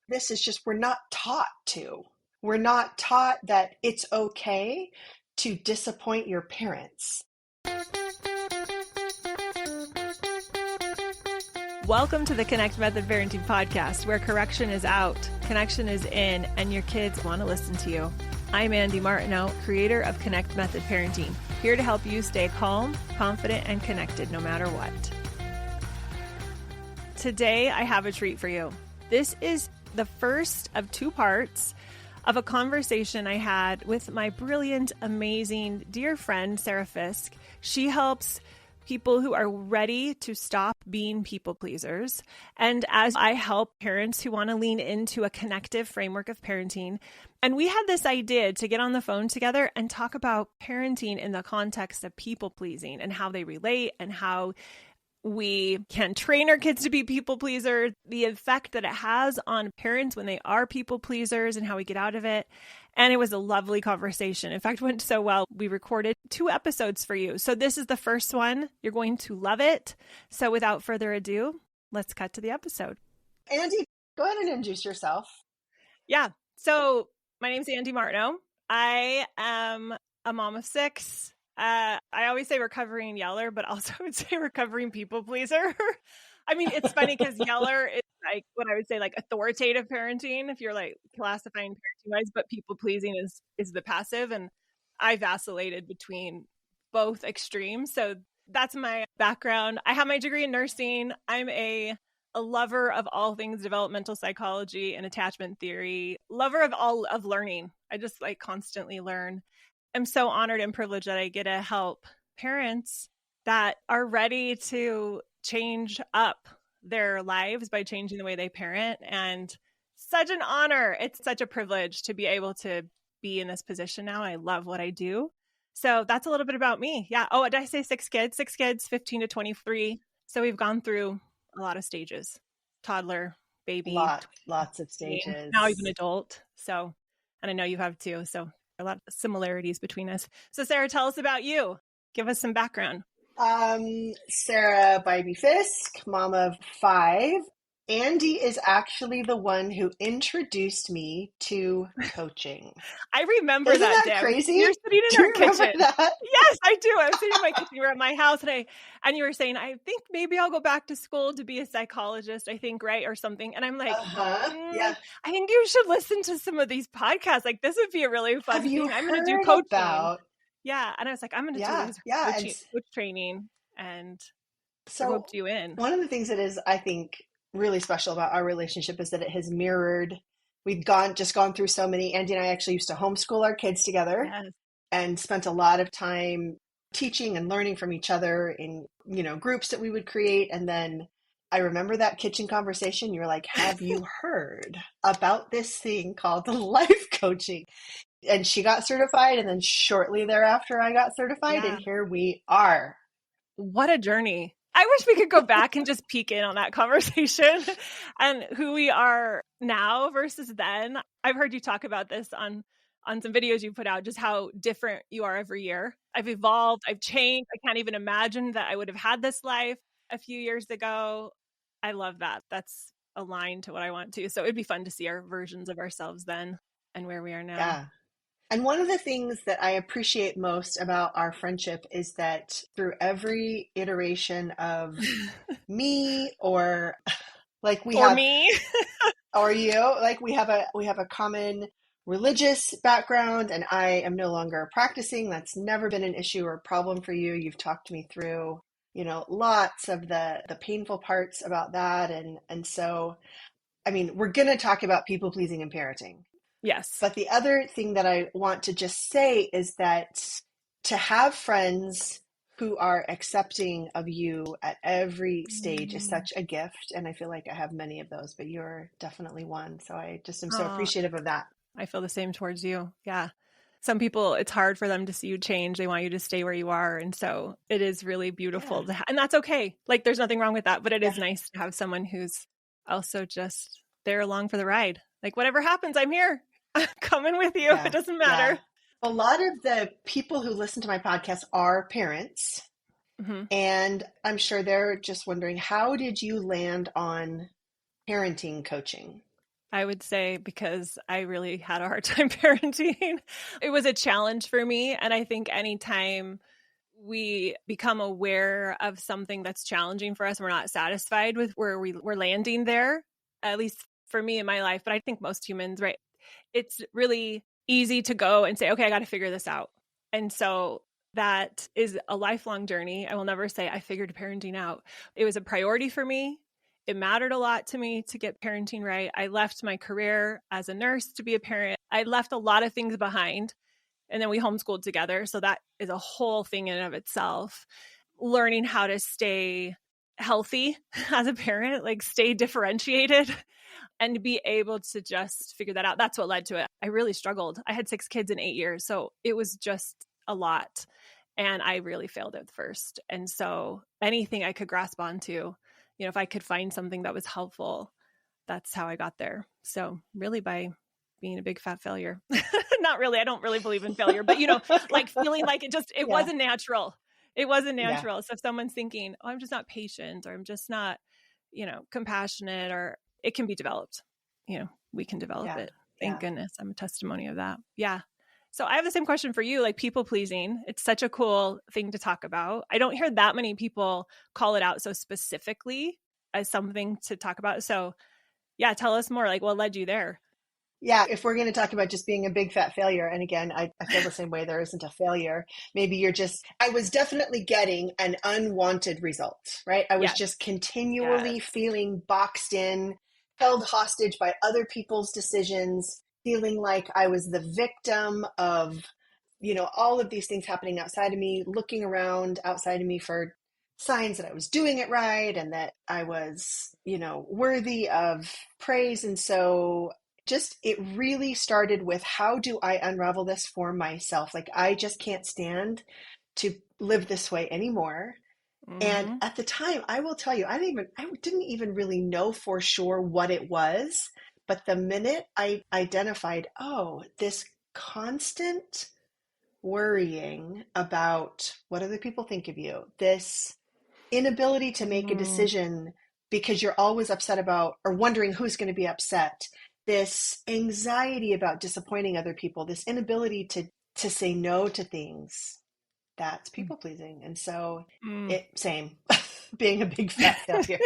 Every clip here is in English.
this is just, we're not taught to. We're not taught that it's okay to disappoint your parents. Welcome to the Connect Method Parenting Podcast, where correction is out, connection is in, and your kids want to listen to you. I'm Andy Martineau, creator of Connect Method Parenting, here to help you stay calm, confident, and connected no matter what. Today, I have a treat for you. This is the first of two parts of a conversation I had with my brilliant, amazing, dear friend, Sara Fisk. She helps people who are ready to stop being people pleasers. And as I help parents who want to lean into a connective framework of parenting, and we had this idea to get on the phone together and talk about parenting in the context of people pleasing and how they relate and how we can train our kids to be people pleasers, the effect that it has on parents when they are people pleasers and how we get out of it. And it was a lovely conversation. In fact, it went so well, we recorded 2 episodes for you. So this is the first one. You're going to love it. So without further ado, let's cut to the episode. Andy, go ahead and introduce yourself. Yeah. So my name's Andy Martineau. I am a mom of 6. I always say recovering yeller, but also I would say recovering people pleaser. I mean, it's funny because yeller is like what I would say like authoritative parenting, if you're like classifying parenting wise, but people pleasing is the passive. And I vacillated between both extremes. So that's my background. I have my degree in nursing. I'm a lover of all things developmental psychology and attachment theory, lover of all of learning. I just like constantly learn. I'm so honored and privileged that I get to help parents that are ready to change up their lives by changing the way they parent. And such an honor. It's such a privilege to be able to be in this position now. I love what I do. So that's a little bit about me. Yeah. Oh, did I say 6 kids? 6 kids, 15 to 23. So we've gone through a lot of stages. Toddler, baby. Lots of stages. Now even adult. So, and I know you have too. So a lot of similarities between us. So Sara, tell us about you. Give us some background. Sara Bybee Fisk, mom of 5. Andy is actually the one who introduced me to coaching. I remember Isn't that that day. crazy? You're sitting in our kitchen. That? Yes, I do. I was sitting in my kitchen. You were at my house and you were saying, I think maybe I'll go back to school to be a psychologist, I think, right? Or something. And I'm like, Yeah. I think you should listen to some of these podcasts. Like this would be a really fun thing. I'm going to do coaching. Yeah. And I was like, I'm going to do this coach training and roped you in. One of the things that is, I think, really special about our relationship is that it has mirrored. We've just gone through so many. Andy and I actually used to homeschool our kids together and spent a lot of time teaching and learning from each other in, groups that we would create. And then I remember that kitchen conversation. You were like, have you heard about this thing called life coaching? And she got certified. And then shortly thereafter, I got certified. And here we are. What a journey. I wish we could go back and just peek in on that conversation and who we are now versus then. I've heard you talk about this on some videos you put out, just how different you are every year. I've evolved. I've changed. I can't even imagine that I would have had this life a few years ago. I love that. That's aligned to what I want to. So it'd be fun to see our versions of ourselves then and where we are now. Yeah. And one of the things that I appreciate most about our friendship is that through every iteration of me or like we have me or you, like we have a common religious background, and I am no longer practicing. That's never been an issue or problem for you. You've talked me through, lots of the painful parts about that. And so, I mean, we're going to talk about people pleasing and parenting. Yes. But the other thing that I want to just say is that to have friends who are accepting of you at every stage is such a gift. And I feel like I have many of those, but you're definitely one. So I just am so appreciative of that. I feel the same towards you. Yeah. Some people, it's hard for them to see you change. They want you to stay where you are. And so it is really beautiful. And that's okay. Like there's nothing wrong with that, but it is nice to have someone who's also just there along for the ride. Like whatever happens, I'm here. I'm coming with you. It doesn't matter. Yeah. A lot of the people who listen to my podcast are parents. Mm-hmm. And I'm sure they're just wondering, how did you land on parenting coaching? I would say, because I really had a hard time parenting. It was a challenge for me. And I think anytime we become aware of something that's challenging for us, we're not satisfied with where we're landing there, at least for me in my life, but I think most humans, right? It's really easy to go and say, okay, I got to figure this out. And so that is a lifelong journey. I will never say I figured parenting out. It was a priority for me. It mattered a lot to me to get parenting right. I left my career as a nurse to be a parent. I left a lot of things behind, and then we homeschooled together. So that is a whole thing in and of itself. Learning how to stay healthy as a parent, like stay differentiated and be able to just figure that out. That's what led to it. I really struggled. I had 6 kids in 8 years. So it was just a lot. And I really failed at first. And so anything I could grasp onto, if I could find something that was helpful, that's how I got there. So really by being a big fat failure. Not really. I don't really believe in failure, but like feeling like it wasn't natural. It wasn't natural. Yeah. So if someone's thinking, oh, I'm just not patient, or I'm just not, compassionate, or it can be developed, we can develop it. Thank goodness. I'm a testimony of that. Yeah. So I have the same question for you, like people pleasing. It's such a cool thing to talk about. I don't hear that many people call it out so specifically as something to talk about. So yeah, tell us more, like what led you there? Yeah, if we're going to talk about just being a big fat failure, and again, I feel the same way, there isn't a failure. Maybe I was definitely getting an unwanted result, right? I was just continually feeling boxed in, held hostage by other people's decisions, feeling like I was the victim of, all of these things happening outside of me, looking around outside of me for signs that I was doing it right and that I was, worthy of praise. And so it really started with, how do I unravel this for myself? Like, I just can't stand to live this way anymore. Mm-hmm. And at the time, I will tell you, I didn't even really know for sure what it was. But the minute I identified, oh, this constant worrying about what other people think of you, this inability to make a decision because you're always upset about or wondering who's going to be upset, this anxiety about disappointing other people, this inability to say no to things, that's people pleasing. And so same being a big fat failure.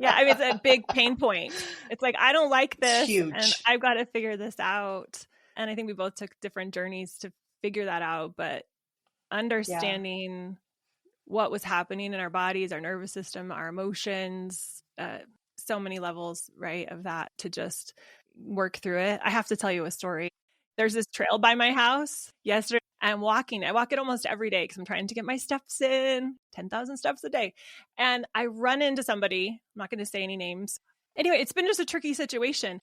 Yeah, I mean, it's a big pain point. It's like, I don't like this, huge. And I've got to figure this out. And I think we both took different journeys to figure that out, but understanding what was happening in our bodies, our nervous system, our emotions, so many levels, right, of that to just work through it. I have to tell you a story. There's this trail by my house. Yesterday, I'm walking. I walk it almost every day because I'm trying to get my steps in, 10,000 steps a day. And I run into somebody. I'm not going to say any names. Anyway, it's been just a tricky situation.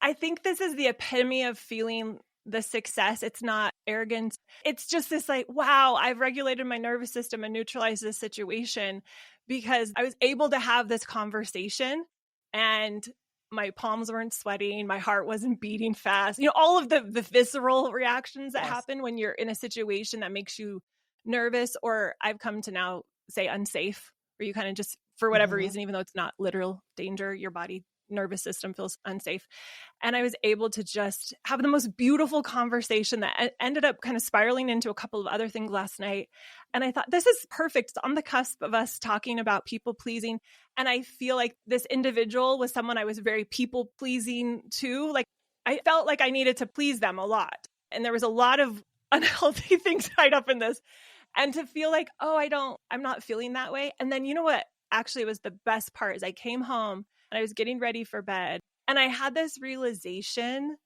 I think this is the epitome of feeling the success. It's not arrogance. It's just this like, wow, I've regulated my nervous system and neutralized this situation because I was able to have this conversation and my palms weren't sweating. My heart wasn't beating fast. All of the visceral reactions that happen when you're in a situation that makes you nervous, or I've come to now say unsafe, where you kind of just, for whatever reason, even though it's not literal danger, your body nervous system feels unsafe. And I was able to just have the most beautiful conversation that ended up kind of spiraling into a couple of other things last night. And I thought, this is perfect. It's on the cusp of us talking about people pleasing. And I feel like this individual was someone I was very people pleasing to. Like, I felt like I needed to please them a lot. And there was a lot of unhealthy things tied up in this. And to feel like, oh, I'm not feeling that way. And then, what actually was the best part is I came home and I was getting ready for bed. And I had this realization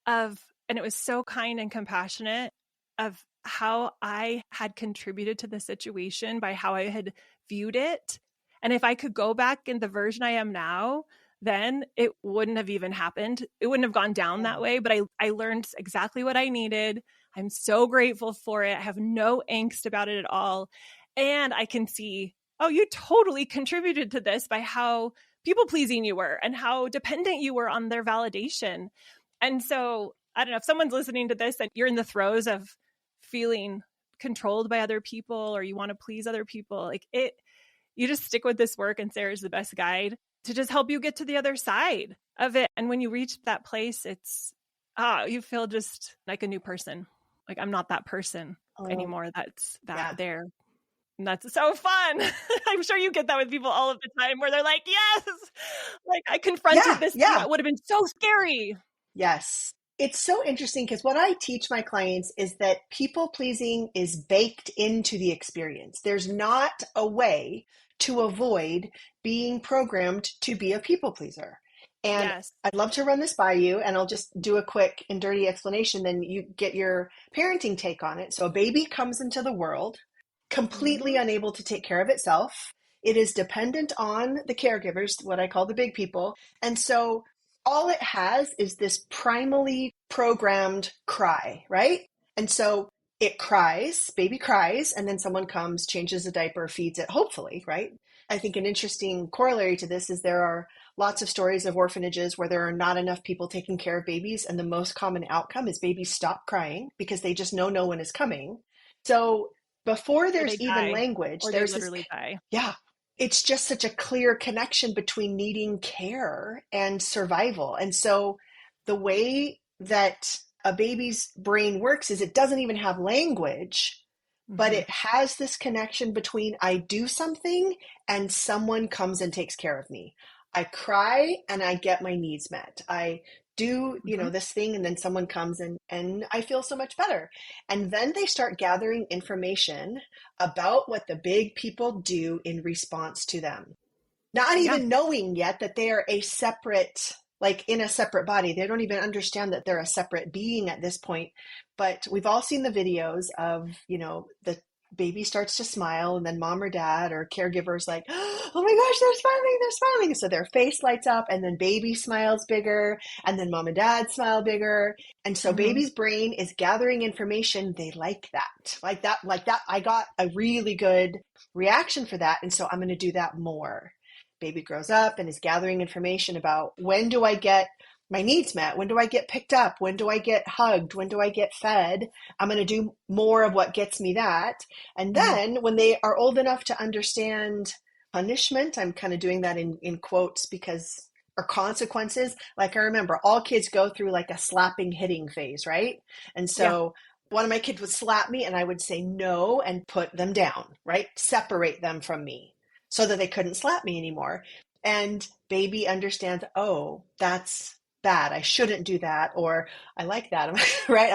and it was so kind and compassionate, of how I had contributed to the situation by how I had viewed it. And if I could go back in the version I am now, then it wouldn't have even happened. It wouldn't have gone down that way. But I learned exactly what I needed. I'm so grateful for it. I have no angst about it at all. And I can see, oh, you totally contributed to this by how people pleasing you were and how dependent you were on their validation. And so I don't know if someone's listening to this and you're in the throes of feeling controlled by other people, or you want to please other people, you just stick with this work, and Sarah's the best guide to just help you get to the other side. of it. And when you reach that place, it's, you feel just like a new person. Like I'm not that person anymore. That's there. And that's so fun. I'm sure you get that with people all of the time where they're like, yes, like I confronted this thing that would have been so scary. Yes. It's so interesting because what I teach my clients is that people pleasing is baked into the experience. There's not a way to avoid being programmed to be a people pleaser. And I'd love to run this by you, and I'll just do a quick and dirty explanation, then you get your parenting take on it. So a baby comes into the world completely unable to take care of itself. It is dependent on the caregivers, what I call the big people. And so all it has is this primally programmed cry, right? And so it cries, baby cries, and then someone comes, changes the diaper, feeds it, hopefully, right? I think an interesting corollary to this is there are lots of stories of orphanages where there are not enough people taking care of babies, and the most common outcome is babies stop crying because they just know no one is coming. So before there's even language, there's literally die. Yeah, it's just such a clear connection between needing care and survival. And so the way that a baby's brain works is it doesn't even have language, but it has this connection between I do something and someone comes and takes care of me. I cry and I get my needs met. I do, this thing, and then someone comes and I feel so much better. And then they start gathering information about what the big people do in response to them. Not even knowing yet that they are a separate, like in a separate body. They don't even understand that they're a separate being at this point. But we've all seen the videos of, the baby starts to smile, and then mom or dad or caregivers like, oh my gosh, they're smiling. So their face lights up, and then baby smiles bigger, and then mom and dad smile bigger. And so baby's brain is gathering information. They like that. I got a really good reaction for that. And so I'm going to do that more. Baby grows up and is gathering information about when do I get my needs met? When do I get picked up? When do I get hugged? When do I get fed? I'm going to do more of what gets me that. And then when they are old enough to understand punishment, I'm kind of doing that in quotes because, or consequences. Like I remember all kids go through like a slapping hitting phase, right? And so one of my kids would slap me and I would say no and put them down, right? Separate them from me so that they couldn't slap me anymore. And baby understands, oh, that's bad. I shouldn't do that. Or I like that, right?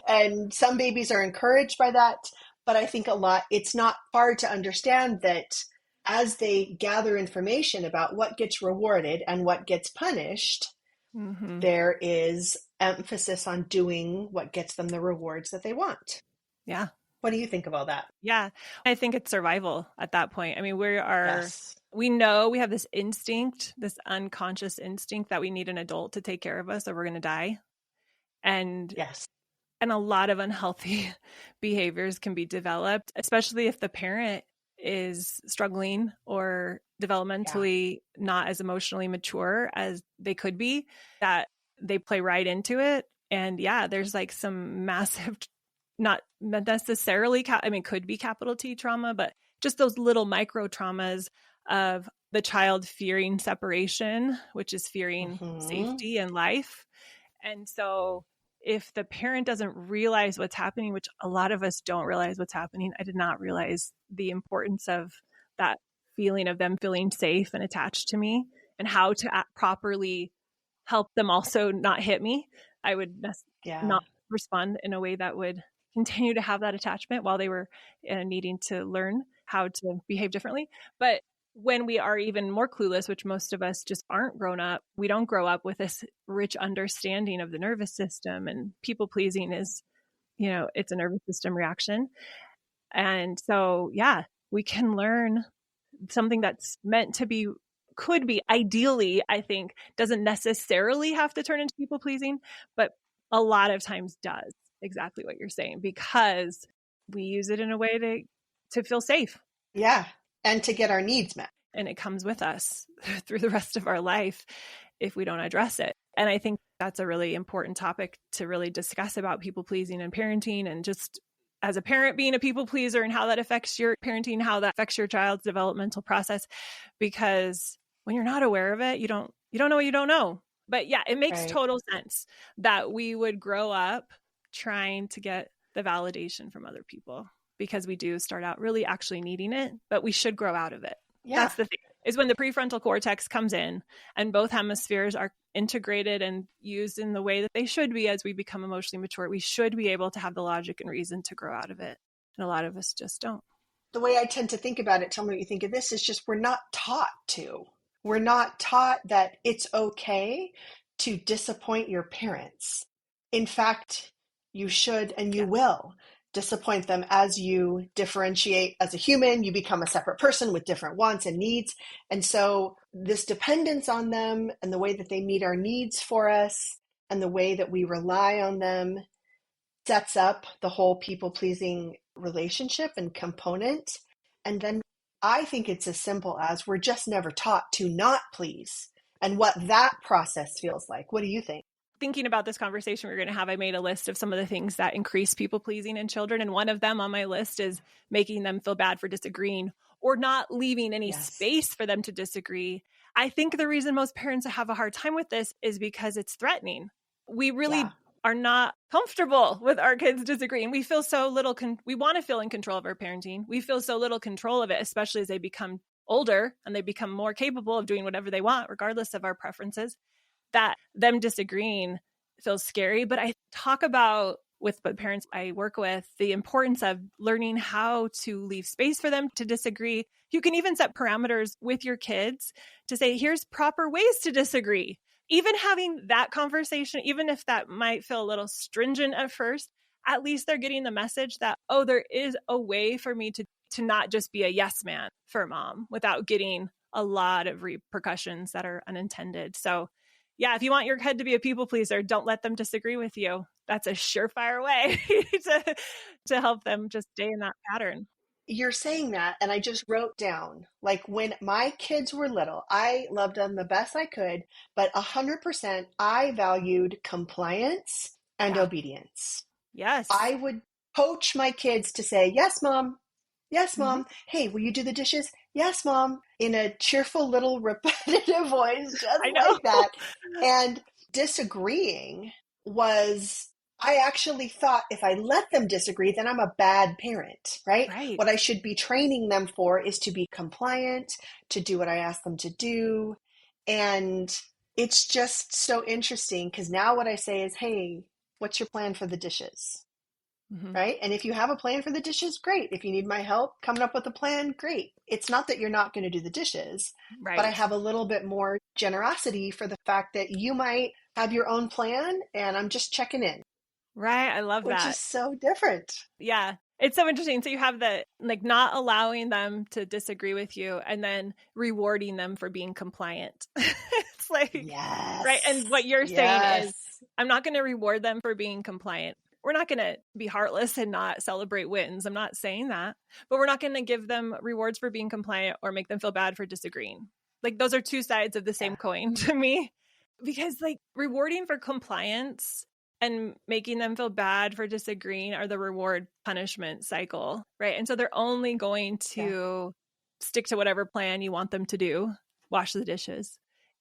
And some babies are encouraged by that. But I think it's not hard to understand that as they gather information about what gets rewarded and what gets punished, there is emphasis on doing what gets them the rewards that they want. Yeah. What do you think of all that? Yeah, I think it's survival at that point. I mean, we know we have this instinct, this unconscious instinct that we need an adult to take care of us or we're going to die. And a lot of unhealthy behaviors can be developed, especially if the parent is struggling or developmentally not as emotionally mature as they could be, that they play right into it. And there's like some massive not necessarily, could be capital T trauma, but just those little micro traumas of the child fearing separation, which is fearing safety and life. And so if the parent doesn't realize what's happening, which a lot of us don't realize what's happening, I did not realize the importance of that feeling of them feeling safe and attached to me and how to properly help them also not hit me. I would not respond in a way that would continue to have that attachment while they were needing to learn how to behave differently. But when we are even more clueless, which most of us just aren't grown up, we don't grow up with this rich understanding of the nervous system, and people pleasing is, it's a nervous system reaction. And so, we can learn something that's meant to be, could be ideally, I think, doesn't necessarily have to turn into people pleasing, but a lot of times does. Exactly what you're saying, because we use it in a way to feel safe. Yeah. And to get our needs met. And it comes with us through the rest of our life if we don't address it. And I think that's a really important topic to really discuss about people pleasing and parenting, and just as a parent being a people pleaser and how that affects your parenting, how that affects your child's developmental process. Because when you're not aware of it, you don't know what you don't know. But yeah, it makes Right. total sense that we would grow up trying to get the validation from other people because we do start out really actually needing it, but we should grow out of it. Yeah. That's the thing, is when the prefrontal cortex comes in and both hemispheres are integrated and used in the way that they should be as we become emotionally mature. We should be able to have the logic and reason to grow out of it. And a lot of us just don't. The way I tend to think about it, tell me what you think of this, is just we're not taught to. We're not taught that it's okay to disappoint your parents. In fact, you should and you will disappoint them as you differentiate as a human. You become a separate person with different wants and needs. And so this dependence on them and the way that they meet our needs for us and the way that we rely on them sets up the whole people-pleasing relationship and component. And then I think it's as simple as we're just never taught to not please and what that process feels like. What do you think? Thinking about this conversation we're going to have, I made a list of some of the things that increase people pleasing in children. And one of them on my list is making them feel bad for disagreeing or not leaving any space for them to disagree. I think the reason most parents have a hard time with this is because it's threatening. We really are not comfortable with our kids disagreeing. We feel so little, we want to feel in control of our parenting. We feel so little control of it, especially as they become older and they become more capable of doing whatever they want, regardless of our preferences, that them disagreeing feels scary. But I talk about with the parents I work with, the importance of learning how to leave space for them to disagree. You can even set parameters with your kids to say, here's proper ways to disagree. Even having that conversation, even if that might feel a little stringent at first, at least they're getting the message that, oh, there is a way for me to not just be a yes man for mom without getting a lot of repercussions that are unintended. So yeah, if you want your kid to be a people pleaser, don't let them disagree with you. That's a surefire way to help them just stay in that pattern. You're saying that, and I just wrote down, like when my kids were little, I loved them the best I could, but 100% I valued compliance and obedience. Yes. I would coach my kids to say, yes, mom. Yes, mom. Hey, will you do the dishes? Yes, mom. In a cheerful little repetitive voice, just like that. And disagreeing was, I actually thought if I let them disagree, then I'm a bad parent, right? What I should be training them for is to be compliant, to do what I ask them to do. And it's just so interesting because now what I say is, hey, what's your plan for the dishes? Right? And if you have a plan for the dishes, great. If you need my help coming up with a plan, great. It's not that you're not going to do the dishes, but I have a little bit more generosity for the fact that you might have your own plan and I'm just checking in. Right. I love that. Which is so different. Yeah. It's so interesting. So you have the, like, not allowing them to disagree with you and then rewarding them for being compliant. It's like, right. And what you're saying is, I'm not going to reward them for being compliant. We're not going to be heartless and not celebrate wins. I'm not saying that, but we're not going to give them rewards for being compliant or make them feel bad for disagreeing. Like, those are two sides of the same coin to me, because like rewarding for compliance and making them feel bad for disagreeing are the reward punishment cycle, right? And so they're only going to stick to whatever plan you want them to do, wash the dishes,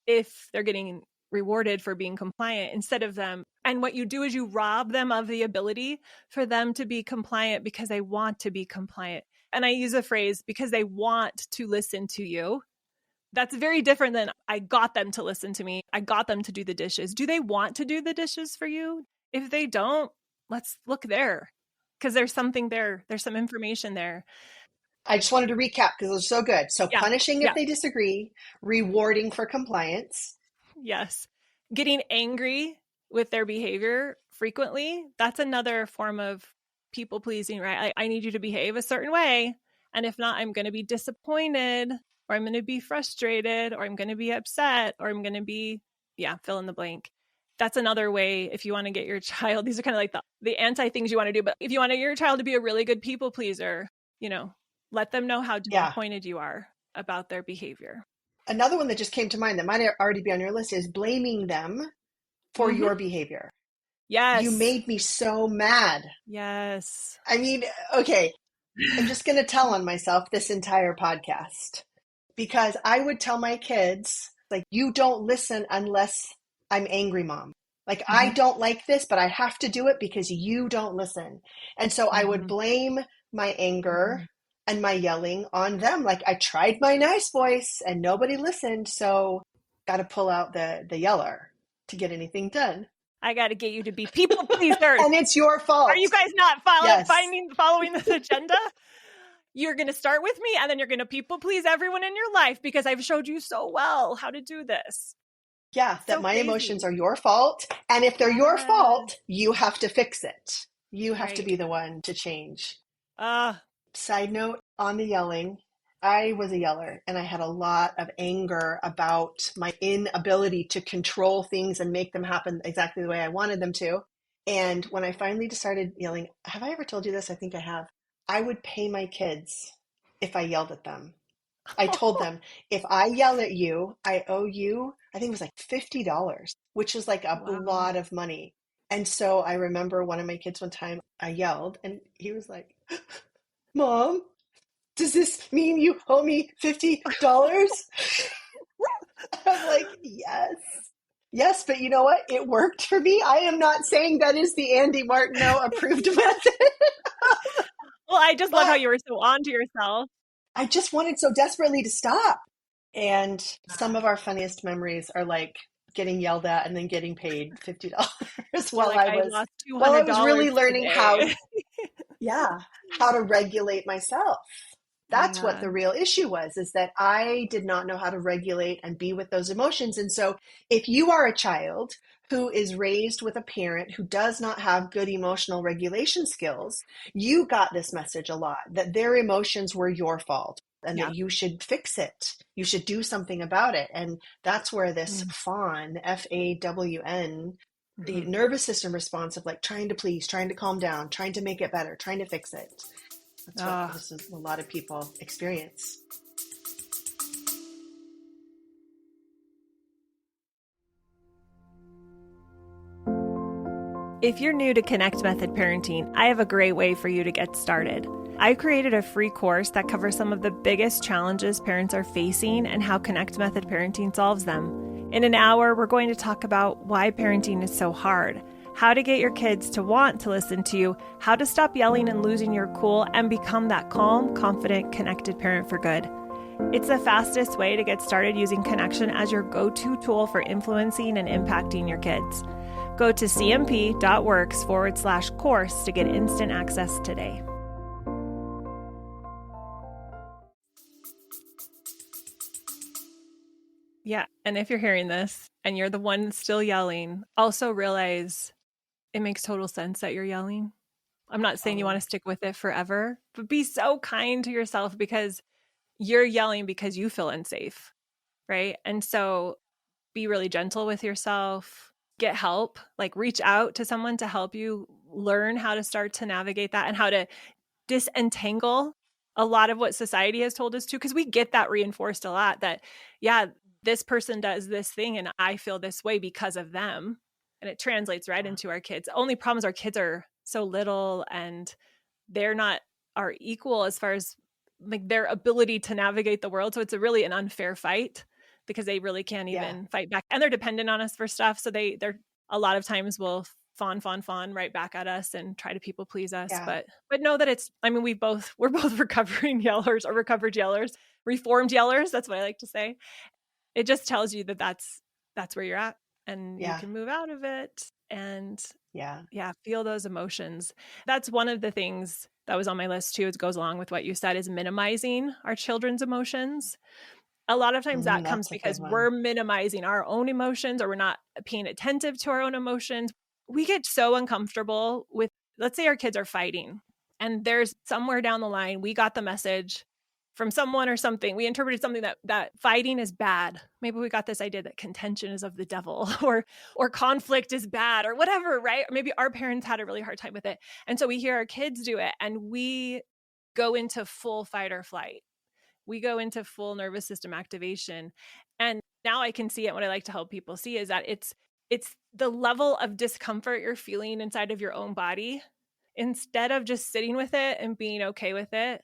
if they're getting rewarded for being compliant instead of them. And what you do is you rob them of the ability for them to be compliant because they want to be compliant. And I use a phrase, because they want to listen to you. That's very different than I got them to listen to me. I got them to do the dishes. Do they want to do the dishes for you? If they don't, let's look there, because there's something there. There's some information there. I just wanted to recap because it was so good. So punishing if they disagree, rewarding for compliance. Yes. Getting angry with their behavior frequently, that's another form of people pleasing, right? I need you to behave a certain way. And if not, I'm going to be disappointed, or I'm going to be frustrated, or I'm going to be upset, or I'm going to be, fill in the blank. That's another way if you want to get your child, these are kind of like the anti things you want to do. But if you want your child to be a really good people pleaser, let them know how disappointed you are about their behavior. Another one that just came to mind that might already be on your list is blaming them for your behavior. Yes. You made me so mad. Yes. I mean, okay, I'm just going to tell on myself this entire podcast because I would tell my kids, like, you don't listen unless I'm angry mom. Like, I Mm-hmm. don't like this, but I have to do it because you don't listen. And so I would Mm-hmm. blame my anger Mm-hmm. and my yelling on them. Like, I tried my nice voice and nobody listened. So got to pull out the yeller to get anything done. I got to get you to be people pleasers. And it's your Are you fault. guys not Yes. following this agenda? You're going to start with me and then you're going to people please everyone in your life because I've showed you so well how to do this. Yeah, that So my crazy. emotions are your fault. And if they're your Yes. fault, you have to fix it. You have to Right. be the one to change. Uh, Side note on the yelling, I was a yeller and I had a lot of anger about my inability to control things and make them happen exactly the way I wanted them to. And when I finally started yelling, have I ever told you this? I think I have. I would pay my kids if I yelled at them. I told them, if I yell at you, I owe you, I think it was like $50, which is like a wow. lot of money. And so I remember one of my kids one time, I yelled, and he was like, Mom, does this mean you owe me $50? I'm like, yes. Yes, but you know what? It worked for me. I am not saying that is the Andy Martineau approved method, Well, I just love how but you were so on to yourself. I just wanted so desperately to stop. And some Ah, of our funniest memories are like getting yelled at and then getting paid $50 you're like, I lost while I was $200 really learning how, today. yeah, how to regulate myself. That's what Yeah. the real issue was, is that I did not know how to regulate and be with those emotions. And so if you are a child who is raised with a parent who does not have good emotional regulation skills, you got this message a lot, that their emotions were your fault and that Yeah. you should fix it. You should do something about it. And that's where this Mm-hmm. fawn, FAWN, the nervous system response of like trying to please, trying to calm down, trying to make it better, trying to fix it. That's what Oh, this is, a lot of people experience. if you're new to Connect Method Parenting, I have a great way for you to get started. I created a free course that covers some of the biggest challenges parents are facing and how Connect Method Parenting solves them. In an hour, we're going to talk about why parenting is so hard, how to get your kids to want to listen to you, how to stop yelling and losing your cool, and become that calm, confident, connected parent for good. It's the fastest way to get started using connection as your go-to tool for influencing and impacting your kids. Go to cmp.works/course to get instant access today. Yeah, and if you're hearing this and you're the one still yelling, also realize it makes total sense that you're yelling. I'm not saying you want Oh, to stick with it forever, but be so kind to yourself because you're yelling because you feel unsafe, right? And so be really gentle with yourself, get help, like reach out to someone to help you learn how to start to navigate that and how to disentangle a lot of what society has told us to, because we get that reinforced a lot that, yeah, this person does this thing and I feel this way because of them. And it translates right yeah. into our kids. Only problem is our kids are so little and they're not our equal as far as like their ability to navigate the world. So it's really an unfair fight because they really can't Yeah. even fight back and they're dependent on us for stuff. So they're a lot of times will fawn right back at us and try to people please us. Yeah. But know that it's, I mean, we're both recovering yellers or recovered yellers, reformed yellers. That's what I like to say. It just tells you that that's where you're at and you Yeah. can move out of it and Yeah. yeah, feel those emotions. That's one of the things that was on my list too. It goes along with what you said is minimizing our children's emotions. A lot of times that comes That's a good because one. we're minimizing our own emotions or we're not paying attentive to our own emotions. We get so uncomfortable with, let's say our kids are fighting and there's somewhere down the line, we got the message from someone or something. We interpreted something that fighting is bad. Maybe we got this idea that contention is of the devil or conflict is bad or whatever, right? Or maybe our parents had a really hard time with it. And so we hear our kids do it and we go into full fight or flight. We go into full nervous system activation. And now I can see it. What I like to help people see is that it's the level of discomfort you're feeling inside of your own body. Instead of just sitting with it and being okay with it,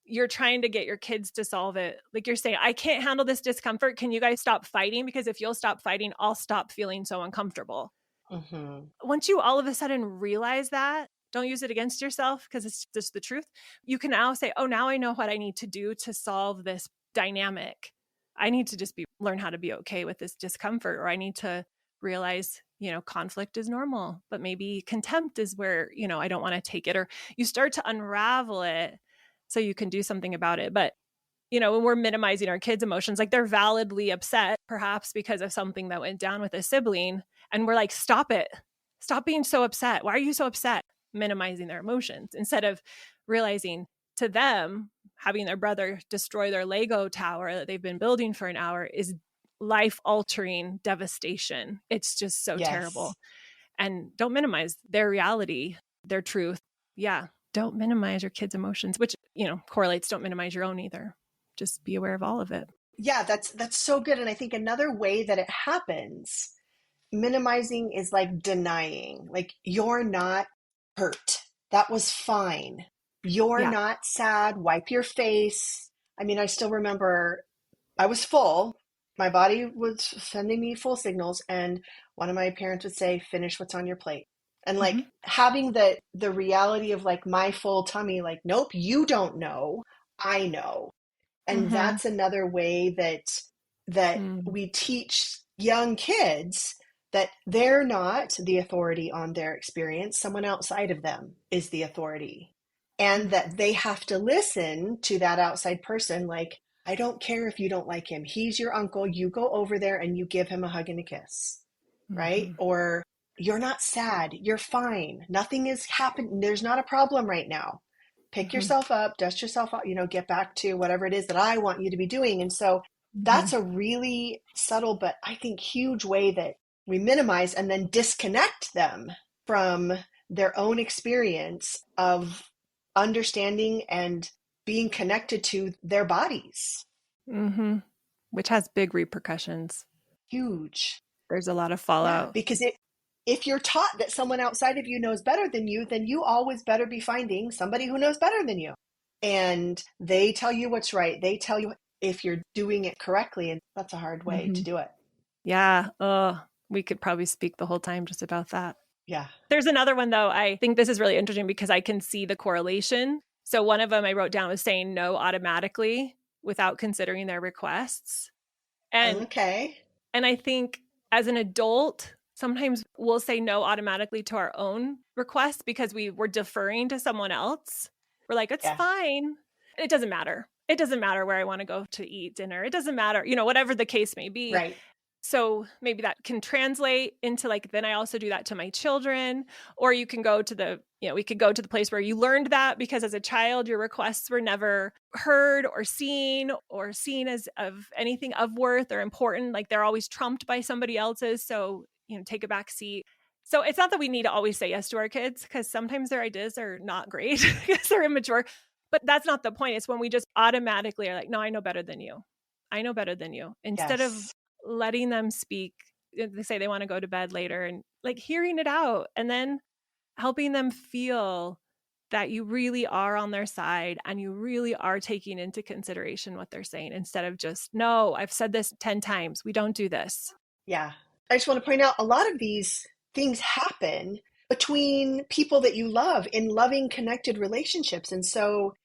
you're trying to get your kids to solve it. Like you're saying, I can't handle this discomfort. Can you guys stop fighting? Because if you'll stop fighting, I'll stop feeling so uncomfortable. Mm-hmm. Once you all of a sudden realize that, don't use it against yourself because it's just the truth. You can now say, oh, now I know what I need to do to solve this dynamic. I need to just learn how to be okay with this discomfort, or I need to realize, conflict is normal, but maybe contempt is where, I don't want to take it, or you start to unravel it so you can do something about it. But when we're minimizing our kids' emotions, like they're validly upset, perhaps because of something that went down with a sibling. And we're like, stop it. Stop being so upset. Why are you so upset? Minimizing their emotions instead of realizing to them, having their brother destroy their Lego tower that they've been building for an hour is life-altering devastation. It's just so terrible. Yes. And don't minimize their reality, their truth. Yeah. Don't minimize your kids' emotions, which, correlates. Don't minimize your own either. Just be aware of all of it. Yeah, that's so good. And I think another way that it happens, minimizing, is like denying. Like, you're not hurt. That was fine. You're Yeah. not sad. Wipe your face. I mean, I still remember I was full. My body was sending me full signals, and one of my parents would say, "Finish what's on your plate." And like Mm-hmm. having the reality of like my full tummy, like, nope, you don't know. I know. And Mm-hmm. that's another way that Mm-hmm. we teach young kids that they're not the authority on their experience. Someone outside of them is the authority. And that they have to listen to that outside person. Like, I don't care if you don't like him. He's your uncle. You go over there and you give him a hug and a kiss, right? Mm-hmm. Or, you're not sad. You're fine. Nothing is happening. There's not a problem right now. Pick Mm-hmm. yourself up, dust yourself off, get back to whatever it is that I want you to be doing. And so Mm-hmm. that's a really subtle, but I think huge way that we minimize and then disconnect them from their own experience of understanding and being connected to their bodies. Mm-hmm. Which has big repercussions. Huge. There's a lot of Yeah, fallout. because if you're taught that someone outside of you knows better than you, then you always better be finding somebody who knows better than you. And they tell you what's right. They tell you if you're doing it correctly. And that's a hard way Mm-hmm. to do it. Yeah. Oh, we could probably speak the whole time just about that. Yeah. There's another one, though. I think this is really interesting because I can see the correlation. So one of them I wrote down was saying no automatically without considering their requests. And Okay. and I think as an adult, sometimes we'll say no automatically to our own requests because we're deferring to someone else. We're like, it's Yeah. fine. It doesn't matter. It doesn't matter where I want to go to eat dinner. It doesn't matter, whatever the case may be. Right. So maybe that can translate into like, then I also do that to my children. Or you can go to we could go to the place where you learned that because as a child, your requests were never heard or seen as of anything of worth or important. Like they're always trumped by somebody else's. So, take a back seat. So it's not that we need to always say yes to our kids because sometimes their ideas are not great because they're immature. But that's not the point. It's when we just automatically are like, no, I know better than you. I know better than you. Instead of Yes. letting them speak. They say they want to go to bed later and like hearing it out and then helping them feel that you really are on their side and you really are taking into consideration what they're saying instead of just, no, I've said this 10 times. We don't do this. Yeah. I just want to point out a lot of these things happen between people that you love in loving, connected relationships. And so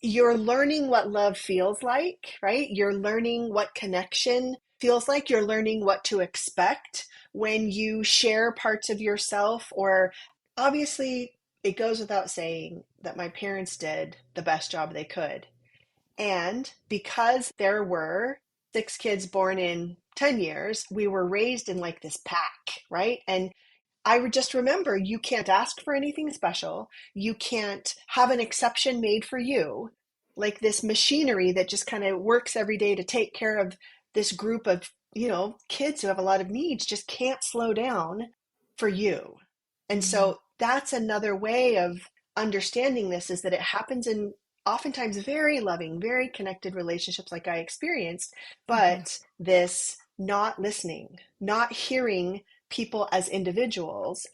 you're learning what love feels like, right? You're learning what connection feels like. You're learning what to expect when you share parts of yourself. Or obviously, it goes without saying that my parents did the best job they could. And because there were 6 kids born in 10 years, we were raised in like this pack, right? And I would just remember, you can't ask for anything special. You can't have an exception made for you. Like this machinery that just kind of works every day to take care of this group of, kids who have a lot of needs just can't slow down for you. And Mm-hmm. so that's another way of understanding this, is that it happens in oftentimes very loving, very connected relationships like I experienced, Mm-hmm. but this not listening, not hearing people as individuals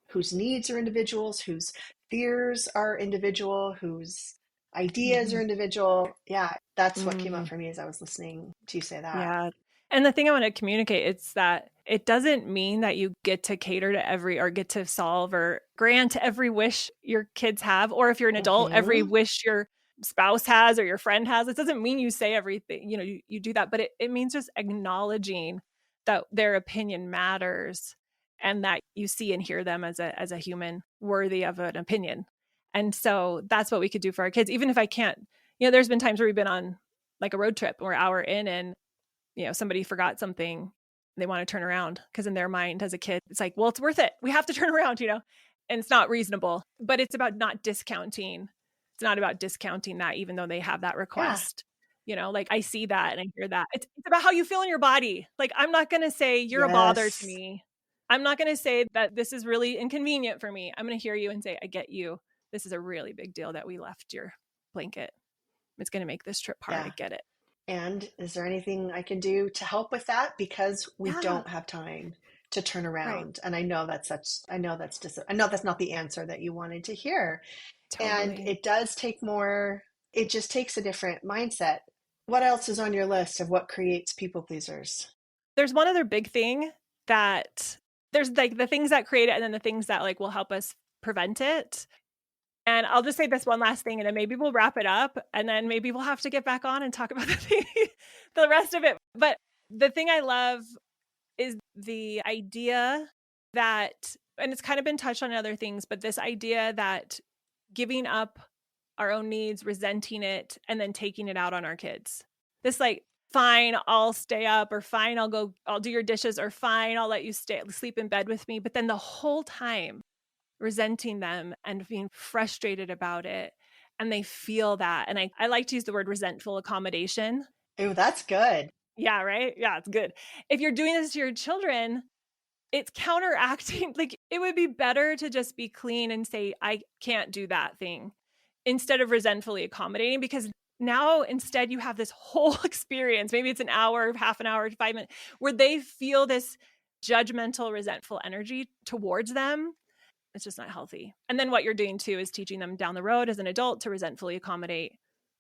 whose needs are individuals, whose fears are individual, whose ideas are Mhm. individual. Yeah, that's what came up Mm, for me as I was listening to you say that. yeah. And the thing I want to communicate is that it doesn't mean that you get to cater to every or get to solve or grant every wish your kids have, or if you're an adult, every Hmm. wish your spouse has or your friend has. It doesn't mean you say everything, you do that, but it means just acknowledging that their opinion matters and that you see and hear them as a human worthy of an opinion. And so that's what we could do for our kids. Even if I can't, there's been times where we've been on like a road trip, we're an hour in and somebody forgot something, they want to turn around because in their mind as a kid, it's like, well, it's worth it. We have to turn around, and it's not reasonable, but it's about not discounting. It's not about discounting that, even though they have that Yeah. request. Like I see that and I hear that. It's about how you feel in your body. Like, I'm not going to say you're a bother to Yes. me. I'm not going to say that this is really inconvenient for me. I'm going to hear you and say, I get you. This is a really big deal that we left your blanket. It's going to make this trip hard. Yeah. I get it. And is there anything I can do to help with that? Because we Yeah. don't have time to turn Right. around. And I know that's just, I know that's not the answer that you wanted to hear. And Totally. it does take more, it just takes a different mindset. What else is on your list of what creates people pleasers? There's one other big thing that there's like the things that create it and then the things that like will help us prevent it. And I'll just say this one last thing and then maybe we'll wrap it up and then maybe we'll have to get back on and talk about the rest of it. But the thing I love is the idea that, and it's kind of been touched on in other things, but this idea that giving up our own needs, resenting it, and then taking it out on our kids. This like, fine, I'll stay up, or fine, I'll do your dishes, or fine, I'll let you sleep in bed with me. But then the whole time resenting them and being frustrated about it. And they feel that. And I like to use the word resentful accommodation. Oh, that's good. Yeah, right? Yeah, it's good. If you're doing this to your children, it's counteracting. Like, it would be better to just be clean and say, I can't do that thing instead of resentfully accommodating, because now instead you have this whole experience. Maybe it's an hour, half an hour, 5 minutes, where they feel this judgmental, resentful energy towards them. It's just not healthy. And then what you're doing too is teaching them down the road as an adult to resentfully accommodate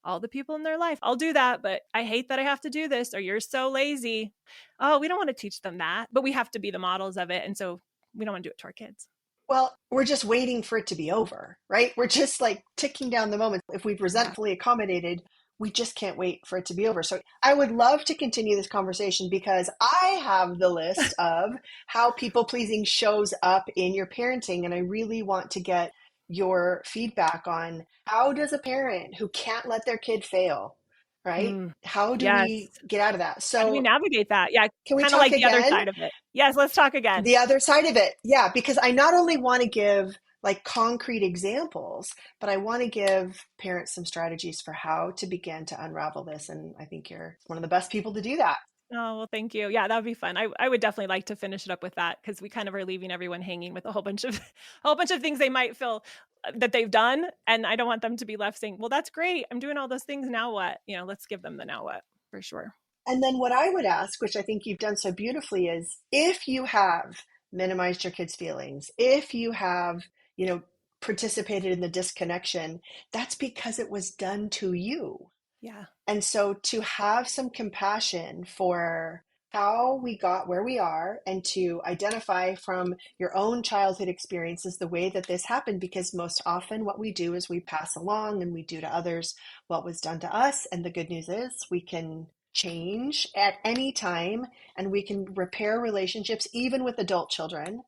all the people in their life. I'll do that, but I hate that I have to do this, or you're so lazy. Oh, we don't want to teach them that, but we have to be the models of it. And so we don't want to do it to our kids. Well, we're just waiting for it to be over, right? We're just like ticking down the moments. If we've Yeah. resentfully accommodated, we just can't wait for it to be over. So I would love to continue this conversation because I have the list of how people pleasing shows up in your parenting. And I really want to get your feedback on how does a parent who can't let their kid fail, right? Mm, How do yes. we get out of that? How do we So navigate that? Yeah. can we Kind of talk like the other again? side of it. Yes. Let's talk again. The other side of it. Yeah, because I not only want to give like concrete examples, but I want to give parents some strategies for how to begin to unravel this. And I think you're one of the best people to do that. Oh, well, thank you. Yeah, that would be fun. I would definitely like to finish it up with that because we kind of are leaving everyone hanging with a whole bunch of a whole bunch of things they might feel that they've done. And I don't want them to be left saying, well, that's great. I'm doing all those things. Now what? Let's give them the now what for sure. And then what I would ask, which I think you've done so beautifully, is if you have minimized your kids' feelings, if you have, you know, participated in the disconnection, that's because it was done to you. Yeah. And so to have some compassion for how we got where we are and to identify from your own childhood experiences the way that this happened, because most often what we do is we pass along and we do to others what was done to us. And the good news is we can change at any time and we can repair relationships even with adult children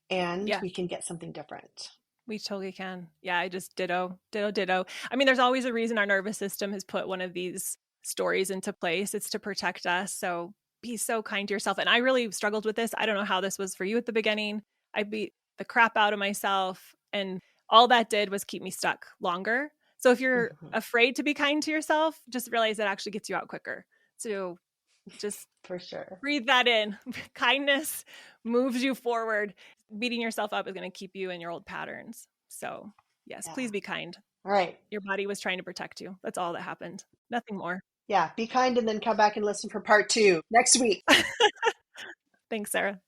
and Yeah. we can get something different. We totally can. Yeah, I just ditto, ditto, ditto. I mean, there's always a reason our nervous system has put one of these stories into place. It's to protect us. So be so kind to yourself. And I really struggled with this. I don't know how this was for you at the beginning. I beat the crap out of myself. And all that did was keep me stuck longer. So if you're Mhm. afraid to be kind to yourself, just realize it actually gets you out quicker. So just For sure. breathe that in. Kindness moves you forward. Beating yourself up is going to keep you in your old patterns. So, yes, Yeah. please be kind. All right. Your body was trying to protect you. That's all that happened. Nothing more. Yeah, be kind and then come back and listen for part 2 next week. Thanks, Sarah.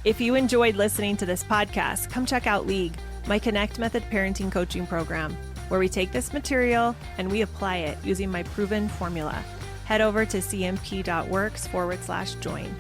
If you enjoyed listening to this podcast, come check out League, my Connect Method parenting coaching program, where we take this material and we apply it using my proven formula. Head over to cmp.works/join.